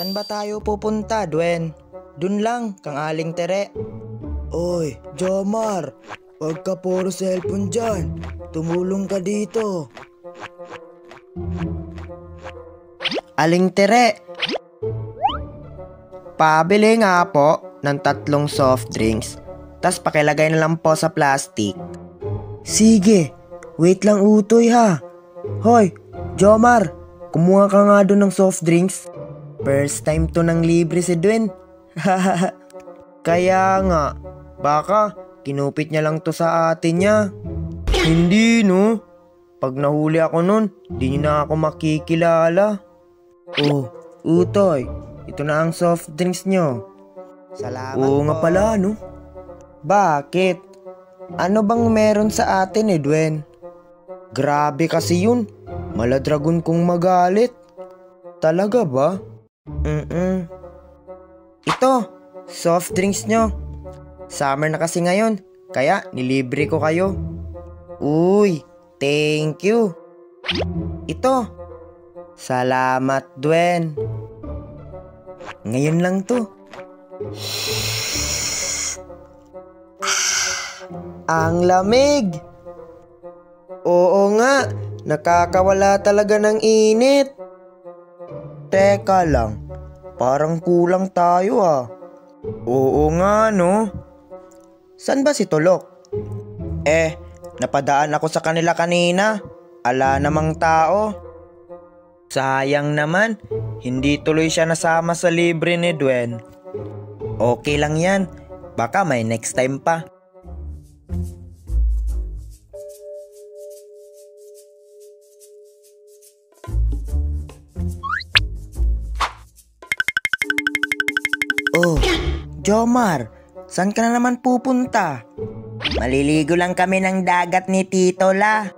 San ba tayo pupunta, Dwen? Dun lang, kang Aling Tere. Oy, Jomar, wag ka puro cellphone dyan. Tumulong ka dito. Aling Tere, pabili nga po ng 3 soft drinks. Tas pakilagay na lang po sa plastic. Sige, wait lang utoy ha. Hoy, Jomar, kumuha ka nga doon ng soft drinks. First time to nang libre si Dwen. Kaya nga, baka kinupit niya lang to sa atin niya. Hindi no. Pag nahuli ako nun, di niyo na ako makikilala. Oh, utoy, Ito na ang soft drinks nyo. salamat Oo po. nga pala no. Bakit? Ano bang meron sa atin Dwen? Grabe kasi yun. Maladragon kong magalit. Talaga ba? Ito, soft drinks nyo. Summer na kasi ngayon, kaya nilibre ko kayo. Uy, thank you. Ito. Salamat, Dwen. Ngayon lang to. Ang lamig. Oo nga, nakakawala talaga ng init. Teka lang, parang kulang tayo Oo nga no. San ba si Tulok? Napadaan ako sa kanila kanina. Ala namang tao. Sayang naman, hindi tuloy siya nasama sa libre ni Dwen. Okay lang yan, baka may next time pa. Oh, Jomar, saan ka na naman pupunta? Maliligo lang kami ng dagat ni Tito La.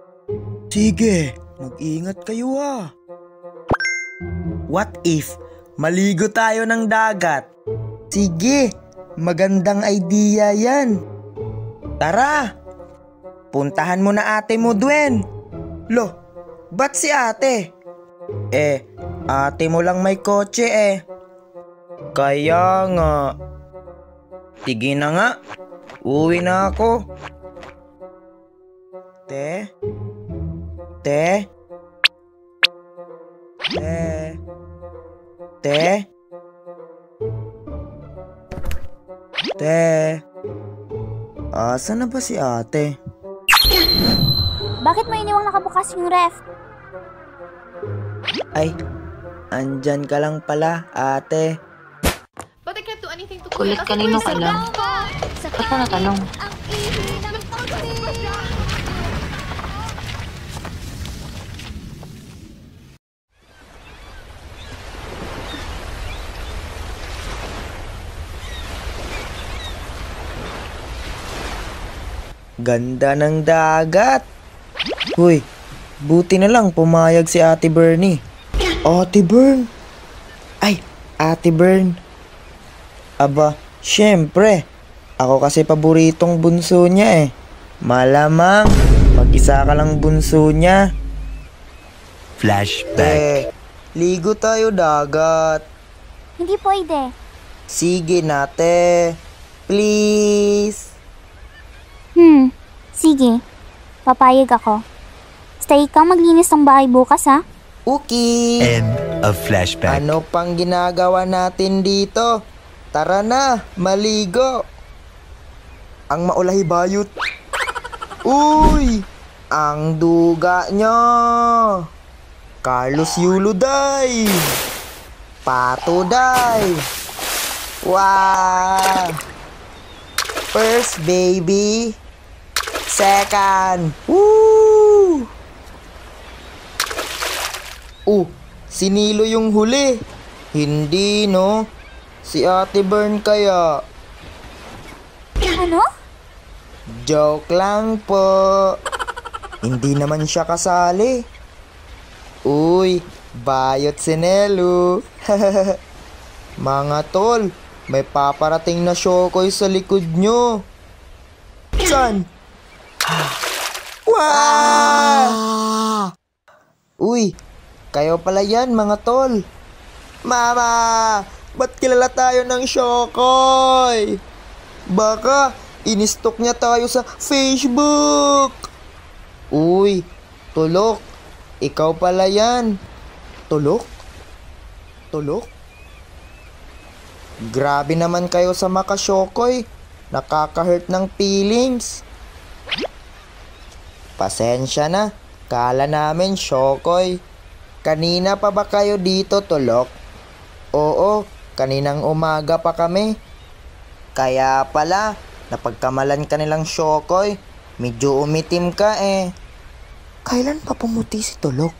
Sige, mag-ingat kayo ha. What if maligo tayo ng dagat? Sige, magandang idea yan. Tara, puntahan mo na ate mo, Dwen. Lo, ba't si ate? Ate mo lang may kotse Kaya nga. Sige na nga, uwi na ako. Te? Asan na ba si ate? Bakit mo iniwang nakabukas yung ref? Ay, andyan ka lang pala, ate. Kulit kanino ka lang. Ba't ka natanong? Ganda ng dagat. Uy, buti na lang pumayag si Ate Bernie. Ate Bern? Ay, Ate Bern. Aba, syempre. Ako kasi paboritong bunso niya Malamang, mag-isa ka lang bunso niya. Flashback. Ligo tayo dagat. Hindi pwede. Sige nate. Please. Sige. Papayag ako. Stay kang maglinis ng bahay bukas ha? Okay. End of flashback. Ano pang ginagawa natin dito? Tara na, maligo. Ang maulahi bayot. Uy! Ang duga nyo. Carlos Yulo day. Pato day. Wow! First baby. Second. Woo! Sinilo yung huli. Hindi no. Si Ate Bern kaya. Ano? Joke lang po. Hindi naman siya kasali. Uy, bayot si Nelu. Mga tol, may paparating na Shokoy sa likod nyo. Saan? Wow! Uy, kayo pala yan mga tol. Mama! Ba't kilala tayo ng Shokoy? Baka inistok niya tayo sa Facebook. Uy, Tulok. Ikaw pala yan. Tulok? Tulok? Grabe naman kayo sa mga Shokoy. Nakaka-hurt ng feelings. Pasensya na. Kala namin Shokoy. Kanina pa ba kayo dito, Tulok? Oo, kaninang umaga pa kami. Kaya pala, napagkamalan ka nilang Shokoy. Medyo umitim ka eh. Kailan pa pumuti si Tulok?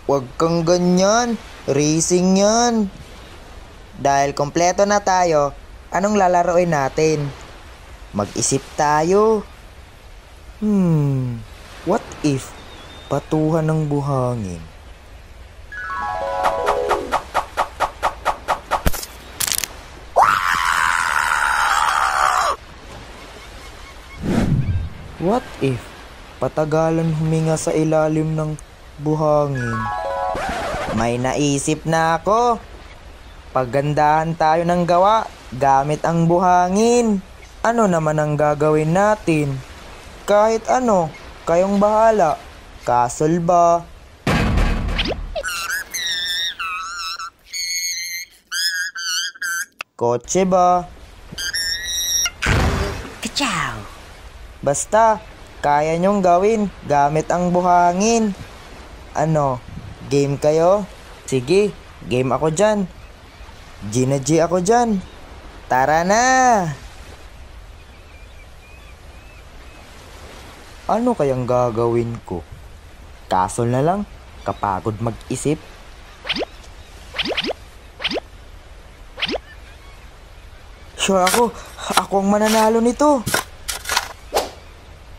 Huwag kang ganyan. Racing yan. Dahil kompleto na tayo, anong lalaroin natin? Mag-isip tayo. What if batuhan ng buhangin? What if patagalan huminga sa ilalim ng buhangin? May naisip na ako. Paggandahan tayo ng gawa gamit ang buhangin. Ano naman ang gagawin natin? Kahit ano, kayong bahala. Castle ba? Kotse ba? Kachow! Basta, kaya nyong gawin gamit ang buhangin. Ano, game kayo? Sige, game ako dyan. G na G ako dyan. Tara na! Ano kayang gagawin ko? Castle na lang, kapagod mag-isip. Sure ako ang mananalo nito.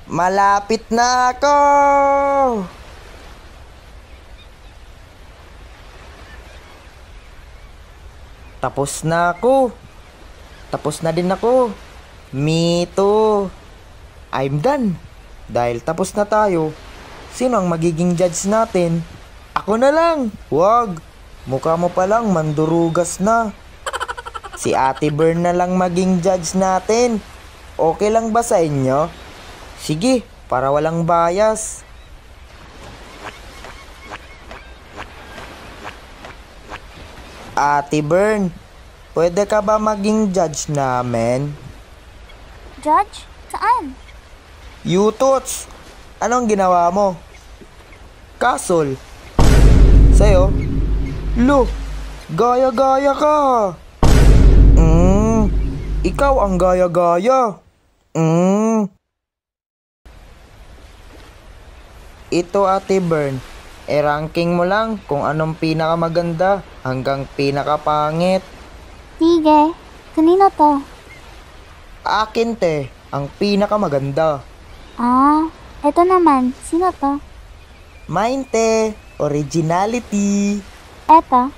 Malapit na ako! Tapos na ako. Tapos na din ako. Me too. I'm done. Dahil tapos na tayo, sino ang magiging judge natin? Ako na lang. Wag. Mukha mo palang mandurugas na. Si Ate Bern na lang maging judge natin. Okay lang ba sa inyo? Sige, para walang bias. Ate Bern, pwede ka ba maging judge namin? Judge? Saan? Yutots, anong ginawa mo? Castle. Sa'yo? Lo, gaya-gaya ka. Ikaw ang gaya-gaya. Ito Ate Bern, ranking mo lang kung anong pinakamaganda hanggang pinakapangit. Sige, kanino to? Akin te, ang pinakamaganda. Ah, eto naman, sino to? Mine te, originality. Eto?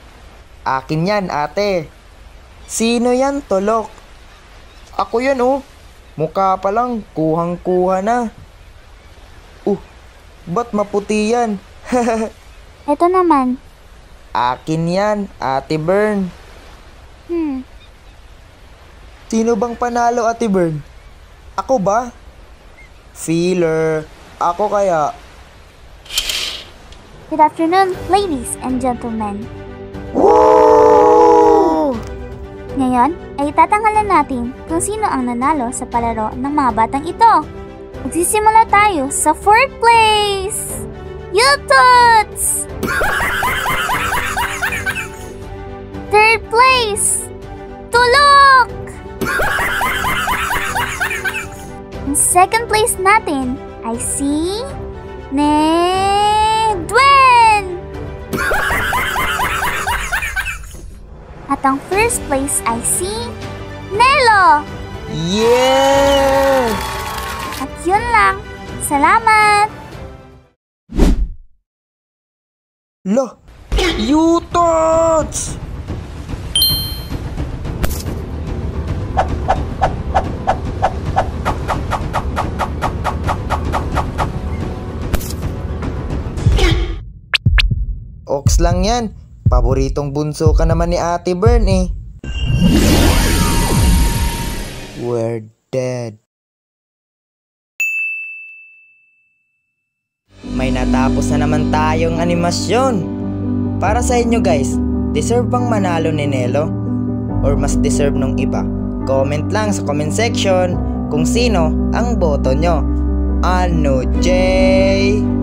Akin yan ate. Sino yan Tulok? Ako yan oh, mukha pa lang, kuhang-kuha na. Ba't maputi yan? Eto naman. Akin yan, Ate Bern. Sino bang panalo, Ate Bern? Ako ba? Feeler. Ako kaya. Good afternoon, ladies and gentlemen. Woo! Ngayon ay tatanggalan natin kung sino ang nanalo sa palaro ng mga batang ito. Magsisimula tayo sa 4th place! Yutots! 3rd place! Tulok! Ang 2nd place natin ay si Nedwen! At ang 1st place ay si Nelo! Yeah! At yun lang. Salamat! Lo! Yutots! Ox lang yan. Paboritong bunso ka naman ni Ate Bern eh. We're dead. May natapos na naman tayong animasyon. Para sa inyo guys, deserve bang manalo ni Nelo? Or mas deserve nung iba? Comment lang sa comment section kung sino ang boto nyo. Ano, Jay?